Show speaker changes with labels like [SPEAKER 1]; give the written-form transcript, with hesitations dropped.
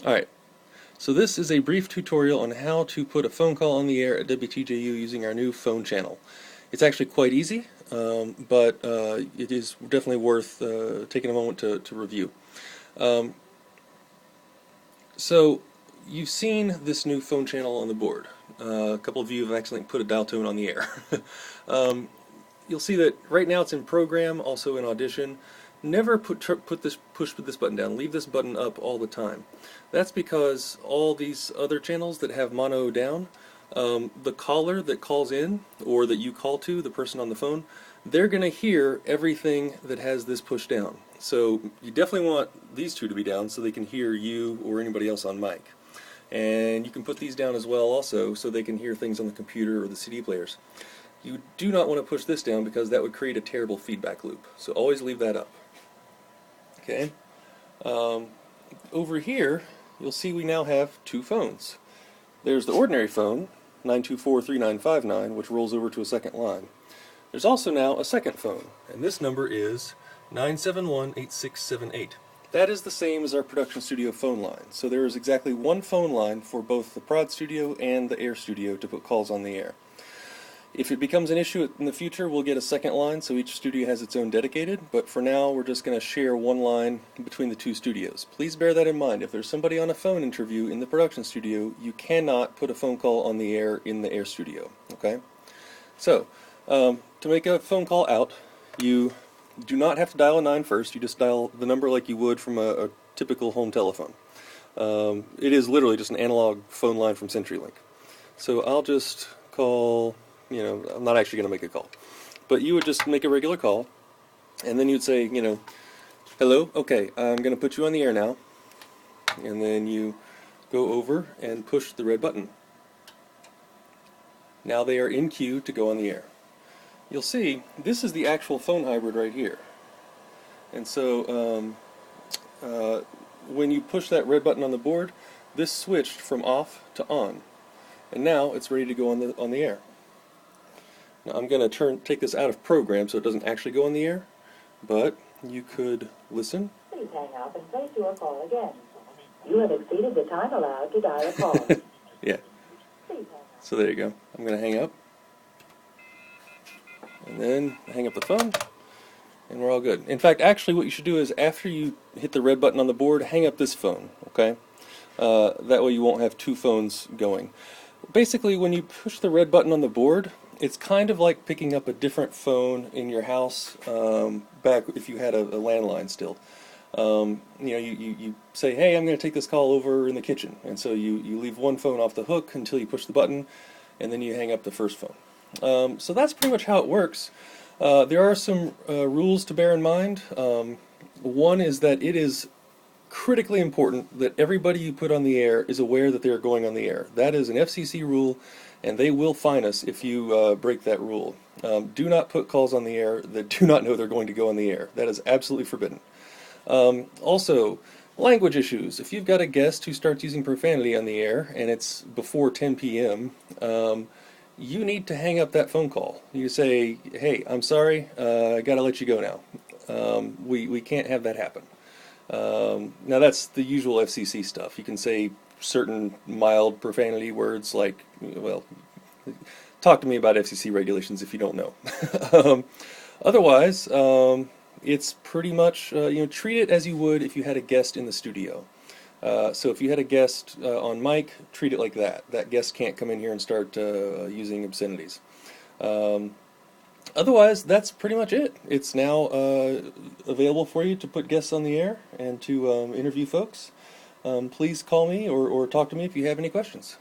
[SPEAKER 1] Alright, so this is a brief tutorial on how to put a phone call on the air at WTJU using our new phone channel. It's actually quite easy, but it is definitely worth taking a moment to review. Um, so you've seen this new phone channel on the board. A couple of you have accidentally put a dial tone on the air. You'll see that right now it's in program, also in audition. Never push this button down. Leave this button up all the time. That's because all these other channels that have mono down, the caller that calls in, or that you call to, the person on the phone, they're going to hear everything that has this push down. So you definitely want these two to be down so they can hear you or anybody else on mic. And you can put these down as well also so they can hear things on the computer or the CD players. You do not want to push this down because that would create a terrible feedback loop. So always leave that up. Okay. Over here, you'll see we now have two phones. There's the ordinary phone, 924-3959, which rolls over to a second line. There's also now a second phone, and this number is 971-8678. That is the same as our production studio phone line. So there is exactly one phone line for both the prod studio and the air studio to put calls on the air. If it becomes an issue in the future, we'll get a second line, so each studio has its own dedicated, but for now we're just going to share one line between the two studios. Please bear that in mind. If there's somebody on a phone interview in the production studio, you cannot put a phone call on the air in the air studio. Okay? So, to make a phone call out, you do not have to dial a 9 first, you just dial the number like you would from a typical home telephone. It is literally just an analog phone line from CenturyLink. So I'll just call... I'm not actually going to make a call. But you would just make a regular call, and then you'd say, hello, okay, I'm going to put you on the air now. And then you go over and push the red button. Now they are in queue to go on the air. You'll see, this is the actual phone hybrid right here. And so, when you push that red button on the board, this switched from off to on. And now it's ready to go on the air. Now I'm going to take this out of program so it doesn't actually go on the air, but you could listen.
[SPEAKER 2] Please hang up and place your call again. You have exceeded the time allowed to dial a call.
[SPEAKER 1] Yeah. So there you go. I'm going to hang up. And then hang up the phone, and we're all good. In fact, actually what you should do is after you hit the red button on the board, hang up this phone, okay? That way you won't have two phones going. Basically, when you push the red button on the board, it's kind of like picking up a different phone in your house back if you had a landline still. You say, hey, I'm going to take this call over in the kitchen. And so you leave one phone off the hook until you push the button, and then you hang up the first phone. So that's pretty much how it works. There are some rules to bear in mind. One is that it is critically important that everybody you put on the air is aware that they are going on the air. That is an FCC rule, and they will fine us if you break that rule. Do not put calls on the air that do not know they're going to go on the air. That is absolutely forbidden. Also, language issues. If you've got a guest who starts using profanity on the air and it's before 10 p.m., you need to hang up that phone call. You say, hey, I'm sorry, I gotta let you go now. We can't have that happen. Now that's the usual FCC stuff. You can say certain mild profanity words like, well, talk to me about FCC regulations if you don't know. Otherwise, it's pretty much, treat it as you would if you had a guest in the studio. So if you had a guest on mic, treat it like that. That guest can't come in here and start using obscenities. Otherwise, that's pretty much it. It's now available for you to put guests on the air and to interview folks. Please call me or talk to me if you have any questions.